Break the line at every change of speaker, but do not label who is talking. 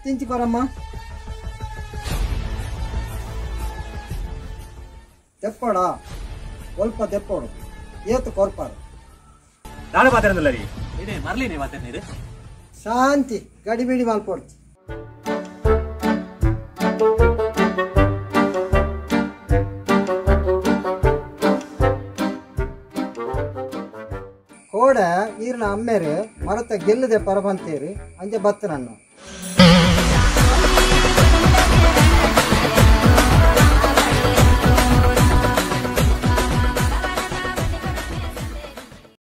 ತಿಂಚಿ ಕೊರಮ್ಮ ತೆಪ್ಪೋಡ ಸ್ವಲ್ಪ ತೆಪ್ಪೋಡು ಏತು ಕೊರ್ಪಾರು
ನಾನು ಮಾತಾಡಿಲ್ಲ ರೀ ಇದೇ ಮರ್ಲಿ ನೀವು ಮಾತಾಡ್ತೀರಿ
ಶಾಂತಿ ಗಡಿಬಿಡಿ ಮಾಲ್ಪೋಡ್ತು ಕೋಡ ಈರ್ನ ಅಮ್ಮೇರು ಮರತ ಗೆಲ್ಲದೆ ಪರಬಂತೀರಿ ಅಂಜೆ ಬತ್ತ ನಾನು